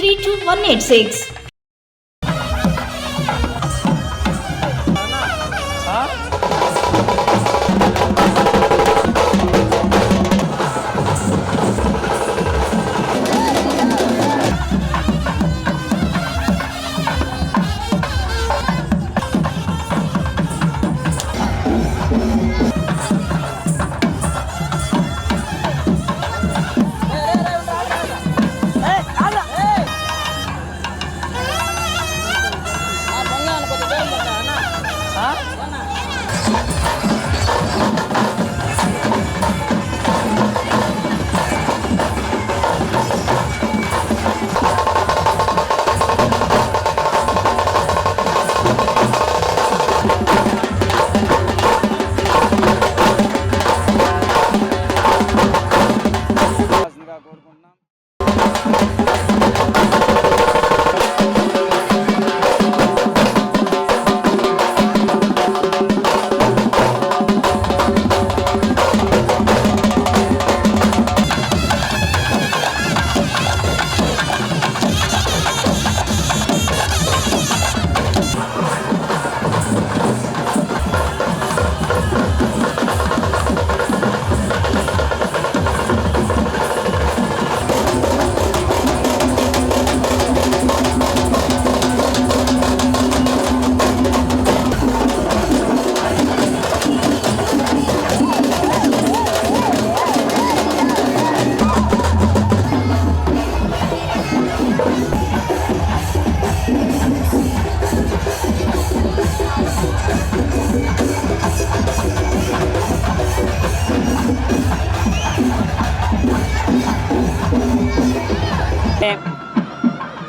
9632 186.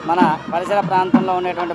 మన పరిసర ప్రాంతంలో ఉండేటువంటి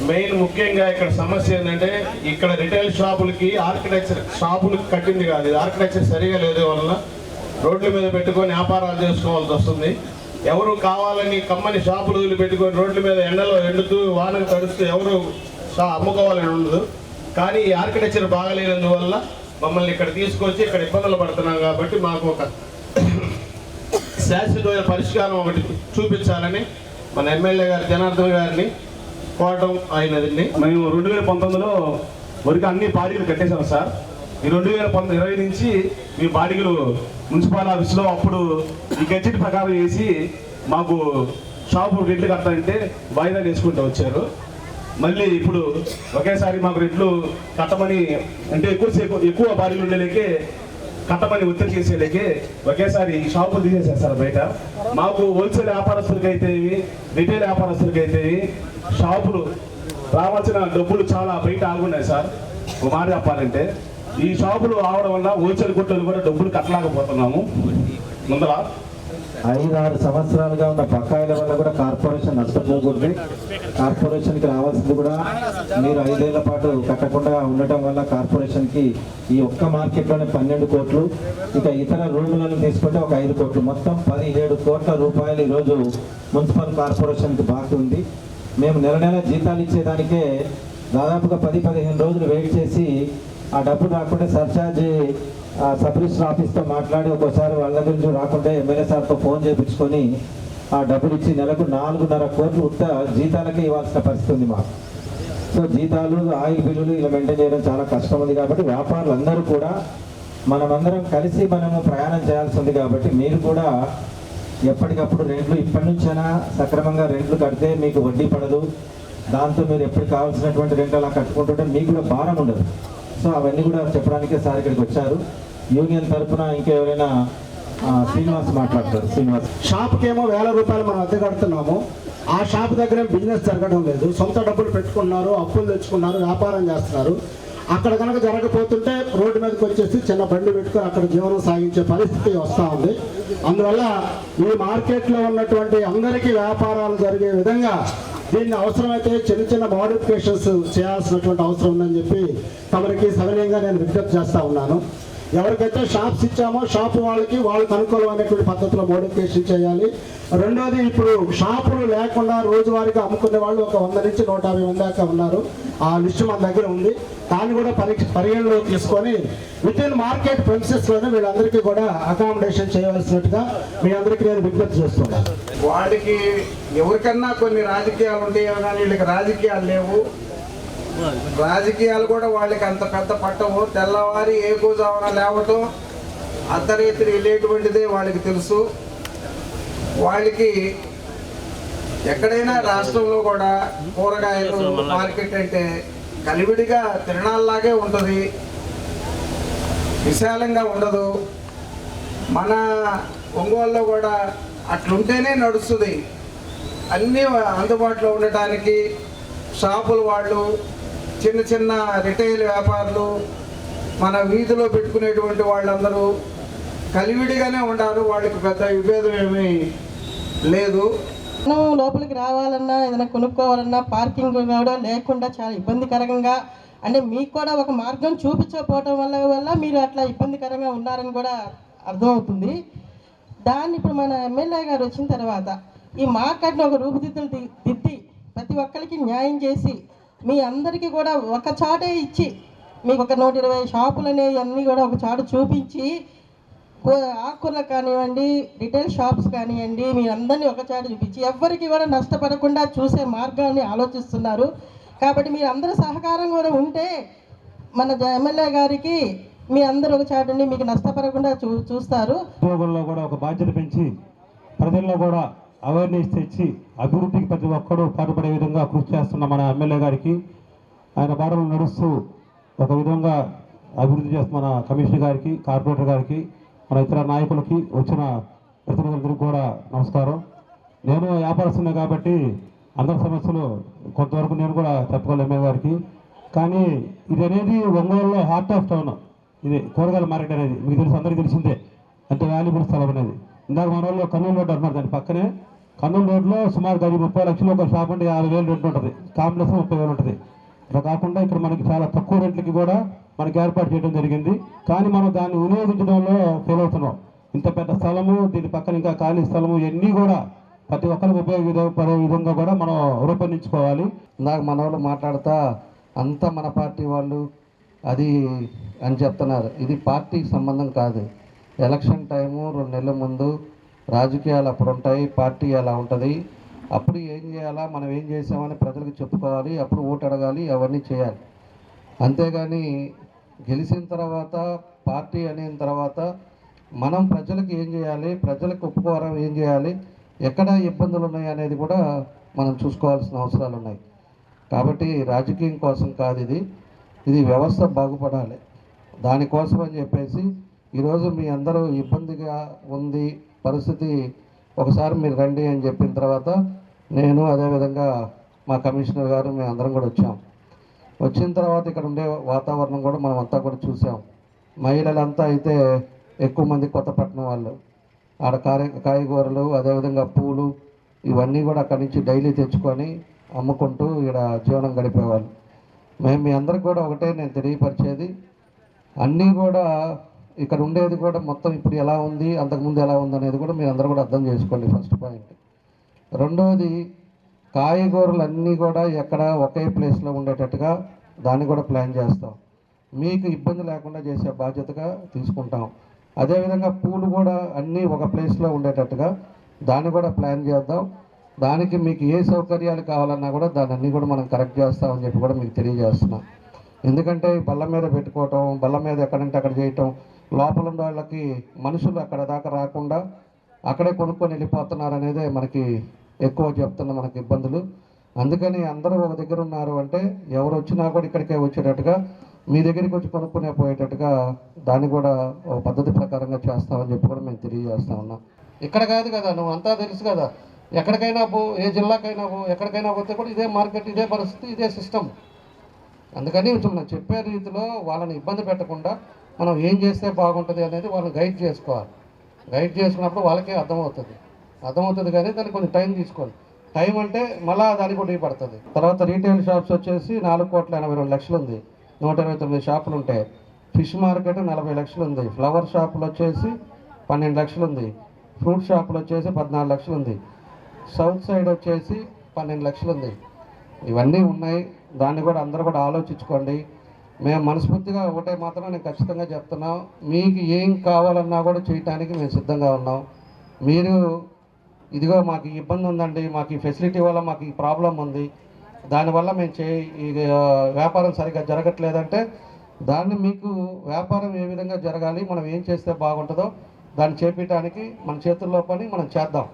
మెయిన్ ముఖ్యంగా ఇక్కడ సమస్య ఏంటంటే ఇక్కడ రిటైల్ షాపులకి ఆర్కిటెక్చర్ షాపులు కట్టింది కాదు, ఆర్కిటెక్చర్ సరిగా లేదు వల్ల రోడ్ల మీద పెట్టుకొని వ్యాపారాలు చేసుకోవాల్సి వస్తుంది. ఎవరు కావాలని కమ్మని షాపులు పెట్టుకొని రోడ్ల మీద ఎండలో ఎండుతూ వానకు తడుస్తూ ఎవరు అమ్ముకోవాలని ఉండదు. కానీ ఈ ఆర్కిటెక్చర్ బాగలేనందువల్ల మమ్మల్ని ఇక్కడ తీసుకొచ్చి ఇక్కడ ఇబ్బందులు పడుతున్నాం. కాబట్టి మాకు ఒక శాశ్వతమైన పరిష్కారం ఒకటి చూపించాలని మన ఎమ్మెల్యే గారు జనార్దన్ గారిని కోవటం అయినదండి. మేము 2019లో వరకు అన్ని బాడీలు కట్టేశాం సార్. ఈ 2020 నుంచి మీ బాడీలు మున్సిపల్ ఆఫీస్లో అప్పుడు ఈ గెడ్జెట్ ప్రకారం వేసి మాకు షాపు రెట్లు కట్టాలంటే వాయిదాలు వేసుకుంటూ వచ్చారు. మళ్ళీ ఇప్పుడు ఒకేసారి మాకు రెట్లు కట్టమని అంటే ఎక్కువ బాడీలు ఉండేలేకే కట్టమని ఒత్తిడి చేసేలేకే ఒకేసారి ఈ షాపులు తీసేసేస్తారు బయట. మాకు హోల్సేల్ వ్యాపారస్తులకి అయితే రిటైల్ వ్యాపారస్తులకి అయితే షాపులు రావాల్సిన డబ్బులు చాలా బయట ఆగున్నాయి సార్. ఒక మాట చెప్పాలంటే ఈ షాపులు రావడం వల్ల హోల్సేల్ కొట్టలు కూడా డబ్బులు కట్టలేకపోతున్నాము. ముందర 5-6 సంవత్సరాలుగా ఉన్న బకాయిల వల్ల కూడా కార్పొరేషన్ నష్టపోకూడదు. కార్పొరేషన్కి రావాల్సింది కూడా మీరు 5 ఏళ్ల పాటు కట్టకుండా ఉండటం వల్ల కార్పొరేషన్కి ఈ ఒక్క మార్కెట్లోనే 12 కోట్లు, ఇక ఇతర రూములను తీసుకుంటే ఒక 5 కోట్లు, మొత్తం 17 కోట్ల రూపాయలు ఈరోజు మున్సిపల్ కార్పొరేషన్కి బాకీ ఉంది. మేము నెల జీతాలు ఇచ్చేదానికే దాదాపుగా 10-15 రోజులు వెయిట్ చేసి ఆ డబ్బు రాకుండా సర్చార్జ్ సబ్ రిజిస్టర్ ఆఫీస్తో మాట్లాడి ఒక్కోసారి వాళ్ళ దగ్గర నుంచి రాకుంటే ఎమ్మెల్యే సార్తో ఫోన్ చేయించుకొని ఆ డబ్బులు ఇచ్చి నెలకు 4.5 కోట్లు ఉత్త జీతాలకే ఇవ్వాల్సిన పరిస్థితి ఉంది మాకు. సో జీతాలు, ఆయిల్ బిల్లులు ఇలా మెయింటైన్ చేయడం చాలా కష్టం ఉంది. కాబట్టి వ్యాపారులందరూ కూడా మనమందరం కలిసి మనము ప్రయాణం చేయాల్సి ఉంది. కాబట్టి మీరు కూడా ఎప్పటికప్పుడు రెంట్లు ఇప్పటి నుంచైనా సక్రమంగా రెంట్లు కడితే మీకు వడ్డీ పడదు. దాంతో మీరు ఎప్పుడు కావాల్సినటువంటి రెంట్ అలా కట్టుకుంటుంటే మీకు కూడా భారం ఉండదు. సో అవన్నీ కూడా చెప్పడానికే సార్ ఇక్కడికి వచ్చారు. యూనియన్ తరఫున ఇంకెవరైనా శ్రీనివాస్ మాట్లాడతారు. శ్రీనివాస్, షాప్కి ఏమో 1000 రూపాయలు మనం అద్దె కడుతున్నాము. ఆ షాప్ దగ్గర బిజినెస్ జరగడం లేదు. సొంత డబ్బులు పెట్టుకున్నారు, అప్పులు తెచ్చుకున్నారు, వ్యాపారం చేస్తున్నారు. అక్కడ కనుక జరగకపోతుంటే రోడ్డు మీదకి వచ్చేసి చిన్న బండి పెట్టుకొని అక్కడ జీవనం సాగించే పరిస్థితి వస్తూ ఉంది. అందువల్ల ఈ మార్కెట్లో ఉన్నటువంటి అందరికీ వ్యాపారాలు జరిగే విధంగా దీన్ని అవసరమైతే చిన్న చిన్న మోడిఫికేషన్స్ చేయాల్సినటువంటి అవసరం ఉందని చెప్పి తమరికి సవినయంగా నేను విజ్ఞప్తి చేస్తూ ఉన్నాను. ఎవరికైతే షాప్స్ ఇచ్చామో షాపు వాళ్ళకి వాళ్ళకి అనుకూలమైనటువంటి పద్ధతిలో మోడిఫికేషన్ చేయాలి. రెండోది, ఇప్పుడు షాపులు లేకుండా రోజువారీగా అమ్ముకునే వాళ్ళు ఒక 100 నుంచి 150 మంది దాకా ఉన్నారు. ఆ లిస్టు మన దగ్గర ఉంది. దాన్ని కూడా పరిగణలో తీసుకొని విత్ ఇన్ మార్కెట్ ప్రెమిసెస్లోనే వీళ్ళందరికీ కూడా అకామిడేషన్ చేయవలసినట్టుగా మీ అందరికీ నేను విజ్ఞప్తి చేస్తున్నాను. వాడికి ఎవరికన్నా కొన్ని రాజకీయాలు ఉంటాయి కానీ వీళ్ళకి రాజకీయాలు లేవు. రాజకీయాలు కూడా వాళ్ళకి అంత పెద్ద పట్టము. తెల్లవారి ఏ కూజావన లేవటం, అర్ధరాత్రి వెళ్ళేటువంటిదే వాళ్ళకి తెలుసు. వాళ్ళకి ఎక్కడైనా రాష్ట్రంలో కూడా కూరగాయలు మార్కెట్ అంటే కలివిడిగా తిరణాల్లాగే ఉంటుంది, విశాలంగా ఉండదు. మన ఒంగోలులో కూడా అట్లుంటేనే నడుస్తుంది. అన్నీ అందుబాటులో ఉండటానికి షాపులు వాళ్ళు, చిన్న చిన్న రిటైల్ వ్యాపారులు, మన వీధిలో పెట్టుకునేటువంటి వాళ్ళందరూ కలివిడిగానే ఉంటారు. వాళ్ళకి పెద్ద విభేదం ఏమీ లేదు. మనం లోపలికి రావాలన్నా ఏదైనా కొనుక్కోవాలన్నా పార్కింగ్ కూడా లేకుండా చాలా ఇబ్బందికరంగా, అంటే మీకు కూడా ఒక మార్గం చూపించకపోవటం వల్ల మీరు అట్లా ఇబ్బందికరంగా ఉన్నారని కూడా అర్థమవుతుంది. దాన్ని ఇప్పుడు మన ఎమ్మెల్యే గారు వచ్చిన తర్వాత ఈ మార్కెట్ని ఒక రూపుదిద్దులు దిద్ది ప్రతి ఒక్కరికి న్యాయం చేసి మీ అందరికీ కూడా ఒక చాటే ఇచ్చి మీకు ఒక 120 షాపులు అనేవి అన్నీ కూడా ఒక చాటు చూపించి ఆకుకూరలకు కానివ్వండి, రిటైల్ షాప్స్ కానివ్వండి, మీ అందరినీ ఒక చాటు చూపించి ఎవరికి కూడా నష్టపడకుండా చూసే మార్గాన్ని ఆలోచిస్తున్నారు. కాబట్టి మీరు అందరూ సహకారం కూడా ఉంటే మన ఎమ్మెల్యే గారికి మీ అందరూ ఒక చాటుని మీకు నష్టపడకుండా చూస్తారు. ఉద్యోగుల్లో కూడా ఒక బాధ్యత పెంచి ప్రజల్లో కూడా అవేర్నెస్ తెచ్చి అభివృద్ధికి ప్రతి ఒక్కరూ పాటుపడే విధంగా కృషి చేస్తున్న మన ఎమ్మెల్యే గారికి, ఆయన బాటలో నడుస్తూ ఒక విధంగా అభివృద్ధి చేస్తున్న మన కమిషనర్ గారికి, కార్పొరేటర్ గారికి, మన ఇతర నాయకులకి, వచ్చిన ప్రతినిధులందరికీ కూడా నమస్కారం. నేను వ్యాపారస్తున్నా కాబట్టి అందరి సమస్యలు కొంతవరకు నేను కూడా చెప్పుకోవాలి ఎమ్మెల్యే గారికి. కానీ ఇది అనేది ఒంగోలులో హార్ట్ ఆఫ్ టౌన్. ఇది కూరగాయల మార్కెట్ అనేది మీకు తెలుసు, అందరికీ తెలిసిందే. అంత వాల్యుబుల్ స్థలం అనేది. ఇందాక మన వాళ్ళు కర్నూలు రోడ్డు అంటున్నారు, దాని పక్కనే కర్నూలు రోడ్లో సుమారు 30 లక్షలు ఒక షాప్ అంటే 50,000 రెంట్ ఉంటుంది, కాంప్లెక్స్ 30,000 ఉంటుంది. ఇట్లా కాకుండా ఇక్కడ మనకి చాలా తక్కువ రేట్లకి కూడా మనకి ఏర్పాటు చేయడం జరిగింది. కానీ మనం దాన్ని వినియోగించడంలో ఫెయిల్ అవుతున్నాం. ఇంత పెద్ద స్థలము, దీని పక్కన ఇంకా ఖాళీ స్థలము, ఇవన్నీ కూడా ప్రతి ఒక్కరికి ఉపయోగపడే విధంగా కూడా మనం రూపొందించుకోవాలి. ఇందాక మన వాళ్ళు మాట్లాడుతా అంతా మన పార్టీ వాళ్ళు అది అని చెప్తున్నారు. ఇది పార్టీకి సంబంధం కాదు. ఎలక్షన్ టైము 2 నెలల ముందు రాజకీయాలు అప్పుడు ఉంటాయి, పార్టీ అలా ఉంటుంది. అప్పుడు ఏం చేయాలా, మనం ఏం చేసామని ప్రజలకు చెప్పుకోవాలి, అప్పుడు ఓటు అడగాలి, అవన్నీ చేయాలి. అంతేగాని గెలిచిన తర్వాత పార్టీ అయిన తర్వాత మనం ప్రజలకు ఏం చేయాలి, ప్రజలకు ఉపకారం ఏం చేయాలి, ఎక్కడ ఇబ్బందులు ఉన్నాయి అనేది కూడా మనం చూసుకోవాల్సిన అవసరాలు ఉన్నాయి. కాబట్టి రాజకీయం కోసం కాదు, ఇది వ్యవస్థ బాగుపడాలి. దానికోసం అని చెప్పేసి ఈరోజు మీ అందరూ ఇబ్బందిగా ఉంది పరిస్థితి, ఒకసారి మీరు రండి అని చెప్పిన తర్వాత నేను అదేవిధంగా మా కమిషనర్ గారు మేము అందరం కూడా వచ్చాం. వచ్చిన తర్వాత ఇక్కడ ఉండే వాతావరణం కూడా మనం అంతా కూడా చూసాం. మహిళలంతా అయితే ఎక్కువ మంది కొత్తపట్నం వాళ్ళు, ఆడ కాయగూరలు అదేవిధంగా పూలు ఇవన్నీ కూడా అక్కడి నుంచి డైలీ తెచ్చుకొని అమ్ముకుంటూ ఇక్కడ జీవనం గడిపేవాళ్ళు. మేము మీ అందరికి కూడా ఒకటే నేను తెలియపరిచేది, అన్నీ కూడా ఇక్కడ ఉండేది కూడా మొత్తం ఇప్పుడు ఎలా ఉంది, అంతకుముందు ఎలా ఉంది అనేది కూడా మీరు అందరూ కూడా అర్థం చేసుకోండి. First point. రెండవది, కాయగూరలు అన్నీ కూడా ఎక్కడ ఒకే ప్లేస్లో ఉండేటట్టుగా దాన్ని కూడా ప్లాన్ చేస్తాం. మీకు ఇబ్బంది లేకుండా చేసే బాధ్యతగా తీసుకుంటాం. అదేవిధంగా పూలు కూడా అన్నీ ఒక ప్లేస్లో ఉండేటట్టుగా దాన్ని కూడా ప్లాన్ చేద్దాం. దానికి మీకు ఏ సౌకర్యాలు కావాలన్నా కూడా దాన్ని అన్నీ కూడా మనం కరెక్ట్ చేస్తామని చెప్పి కూడా మీకు తెలియజేస్తున్నాం. ఎందుకంటే బల్ల మీద పెట్టుకోవటం, బల్ల మీద ఎక్కడంటే అక్కడ చేయటం, లోపల ఉన్న వాళ్ళకి మనుషులు అక్కడ దాకా రాకుండా అక్కడే కొనుక్కొని వెళ్ళిపోతున్నారు అనేదే మనకి ఎక్కువ చెప్తున్న మనకి ఇబ్బందులు. అందుకని అందరూ ఒక దగ్గర ఉన్నారు అంటే ఎవరు వచ్చినా కూడా ఇక్కడికే వచ్చేటట్టుగా మీ దగ్గరికి వచ్చి కొనుక్కునే పోయేటట్టుగా దాన్ని కూడా ఒక పద్ధతి ప్రకారంగా చేస్తామని చెప్పి కూడా మేము తెలియజేస్తా ఉన్నాం. ఇక్కడ కాదు కదా, నువ్వు అంతా తెలుసు కదా, ఎక్కడికైనా పో, ఏ జిల్లాకైనా పో, ఎక్కడికైనా పోతే కూడా ఇదే మార్కెట్, ఇదే పరిస్థితి, ఇదే సిస్టమ్. అందుకని కొంచెం మనం చెప్పే రీతిలో వాళ్ళని ఇబ్బంది పెట్టకుండా మనం ఏం చేస్తే బాగుంటుంది అనేది వాళ్ళని గైడ్ చేసుకోవాలి. గైడ్ చేసుకున్నప్పుడు వాళ్ళకే అర్థమవుతుంది కానీ దానికి కొంచెం టైం తీసుకోవాలి. టైం అంటే మళ్ళీ దానికి కూడా పడుతుంది. తర్వాత రీటైల్ షాప్స్ వచ్చేసి 4,82,00,000 ఉంది. 129 షాపులు ఉంటాయి. ఫిష్ మార్కెట్ 40 లక్షలు ఉంది. ఫ్లవర్ షాపులు వచ్చేసి 12 లక్షలు ఉంది. ఫ్రూట్ షాపులు వచ్చేసి 14 లక్షలు ఉంది. సౌత్ సైడ్ వచ్చేసి 12 లక్షలు ఉంది. ఇవన్నీ ఉన్నాయి. దాన్ని కూడా అందరూ కూడా ఆలోచించుకోండి. మేము మనస్ఫూర్తిగా ఒకటే మాత్రం నేను ఖచ్చితంగా చెప్తున్నాం, మీకు ఏం కావాలన్నా కూడా చేయటానికి మేము సిద్ధంగా ఉన్నాం. మీరు ఇదిగో మాకు ఈ ఇబ్బంది ఉందండి, మాకు ఈ ఫెసిలిటీ వల్ల మాకు ఈ ప్రాబ్లం ఉంది, దానివల్ల మేము ఈ వ్యాపారం సరిగ్గా జరగట్లేదంటే దాన్ని మీకు వ్యాపారం ఏ విధంగా జరగాలి, మనం ఏం చేస్తే బాగుంటుందో దాన్ని చేపించడానికి మన చేతుల్లో పని మనం చేద్దాం.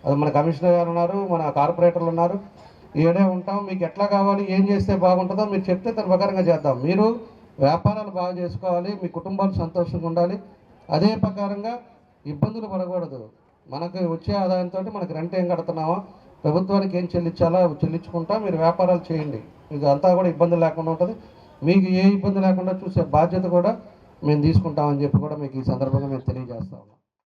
అది మన కమిషనర్ గారు ఉన్నారు, మన కార్పొరేటర్లు ఉన్నారు, ఏడే ఉంటాం. మీకు ఎట్లా కావాలి, ఏం చేస్తే బాగుంటుందో మీరు చెప్తే దాని ప్రకారంగా చేద్దాం. మీరు వ్యాపారాలు బాగా చేసుకోవాలి, మీ కుటుంబాలు సంతోషంగా ఉండాలి. అదే ప్రకారంగా ఇబ్బందులు పడకూడదు. మనకు వచ్చే ఆదాయంతో మనకి రెంట్ ఏం కడుతున్నామో, ప్రభుత్వానికి ఏం చెల్లించాలో చెల్లించుకుంటా మీరు వ్యాపారాలు చేయండి. మీకు అంతా కూడా ఇబ్బంది లేకుండా ఉంటుంది. మీకు ఏ ఇబ్బంది లేకుండా చూసే బాధ్యత కూడా మేము తీసుకుంటామని చెప్పి కూడా మీకు ఈ సందర్భంగా మేము తెలియజేస్తాము.